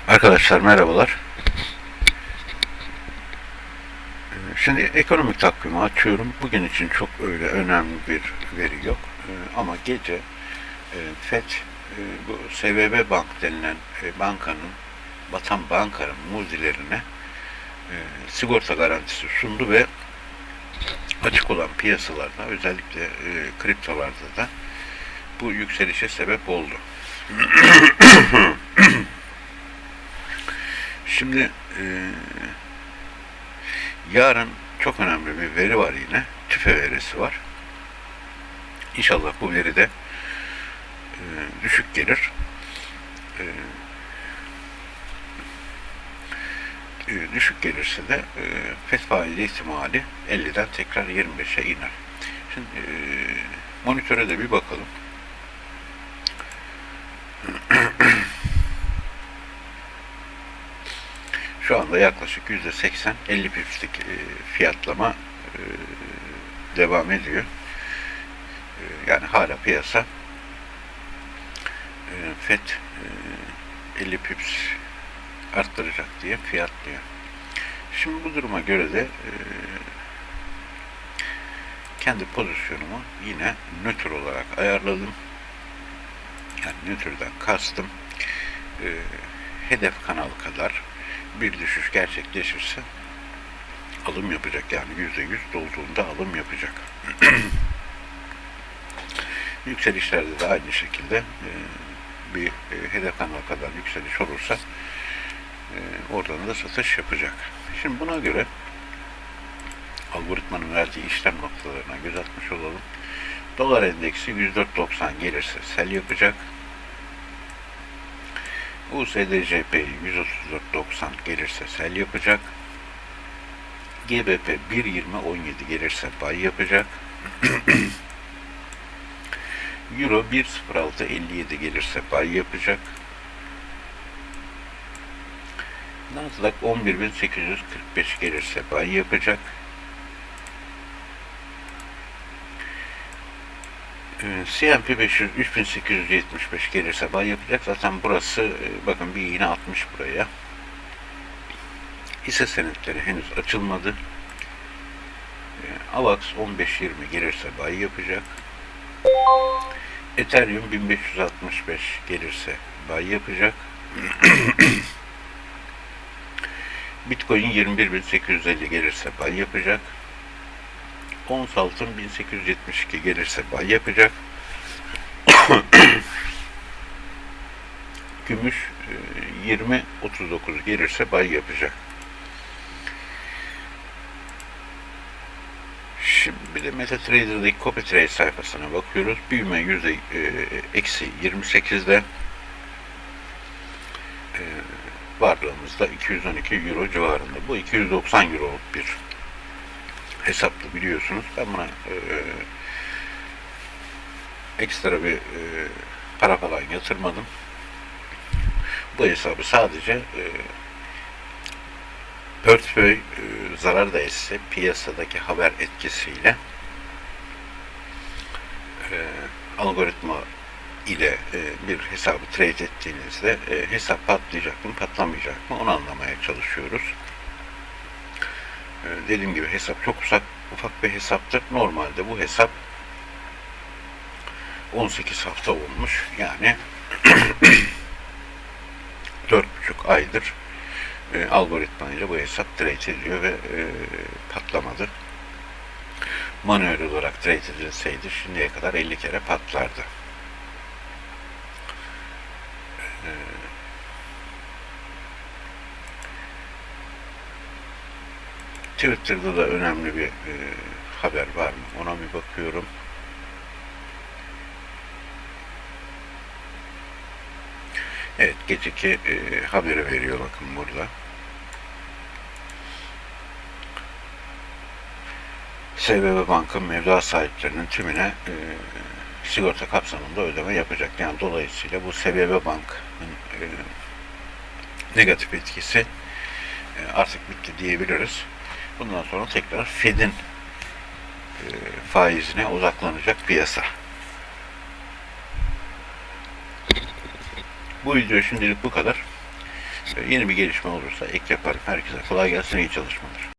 Arkadaşlar merhabalar. Şimdi ekonomik takvimi açıyorum. Bugün için çok öyle önemli bir veri yok. Ama gece FED bu SVB Bank denilen bankanın, batan bankanın mudilerine sigorta garantisi sundu ve açık olan piyasalarda, özellikle kriptolarda da bu yükselişe sebep oldu. Şimdi yarın çok önemli bir veri var yine. TÜFE verisi var. İnşallah bu veri de düşük gelir. Düşük gelirse de FED faizi ihtimali 50'den tekrar 25'e iner. Şimdi monitöre de bir bakalım. Şu anda yaklaşık %80, 50 pipslik fiyatlama devam ediyor. Yani hala piyasa FED 50 pips arttıracak diye fiyatlıyor. Şimdi bu duruma göre de kendi pozisyonumu yine nötr olarak ayarladım. Yani nötrden kastım hedef kanal kadar bir düşüş gerçekleşirse alım yapacak. Yani %100 dolduğunda alım yapacak. Yükselişlerde de aynı şekilde bir hedef kanal kadar yükseliş olursa oradan da satış yapacak. Şimdi buna göre algoritmanın verdiği işlem noktalarına göz atmış olalım. Dolar endeksi 104.90 gelirse sell yapacak. USD/JP 134.90 gelirse sell yapacak. GBP 1.20.17 gelirse buy yapacak. Euro 1.06.57 gelirse buy yapacak. Nasdaq 11.845 gelirse buy yapacak. S&P 500 3.875 gelirse buy yapacak. Zaten burası bakın bir iğne atmış buraya. Hisse senetleri henüz açılmadı. AVAX 15.20 gelirse buy yapacak. Ethereum 1565 gelirse buy yapacak. Bitcoin 21.850 gelirse buy yapacak. Ons altın 1872 gelirse buy yapacak. Gümüş 20.39 gelirse buy yapacak. Şimdi bir de MetaTrader'daki CopyTrade sayfasına bakıyoruz. Büyüme eksi 28'de, varlığımızda 212 euro civarında. Bu 290 euroluk bir hesaplı biliyorsunuz. Ben buna ekstra bir para falan yatırmadım. Bu hesabı sadece portföy zarar da etse piyasadaki haber etkisiyle algoritma ile bir hesabı trade ettiğinizde hesap patlayacak mı patlamayacak mı onu anlamaya çalışıyoruz. Dediğim gibi hesap çok ufak bir hesaptır. Normalde bu hesap 18 hafta olmuş. Yani 4,5 aydır algoritma ile bu hesap trade ediliyor ve patlamadı. Manuel olarak trade edilseydi şimdiye kadar 50 kere patlardı. Twitter'da da önemli bir haber var mı? Ona bir bakıyorum. Evet, geceki haberi veriyor bakın burada. SVB Bank'ın mevduat sahiplerinin tümüne sigorta kapsamında ödeme yapacak. Yani dolayısıyla bu SVB Bank'ın negatif etkisi artık bitti diyebiliriz. Bundan sonra tekrar FED'in faizine odaklanacak piyasa. Bu video şimdilik bu kadar. Yeni bir gelişme olursa ek yaparım. Herkese kolay gelsin, iyi çalışmalar.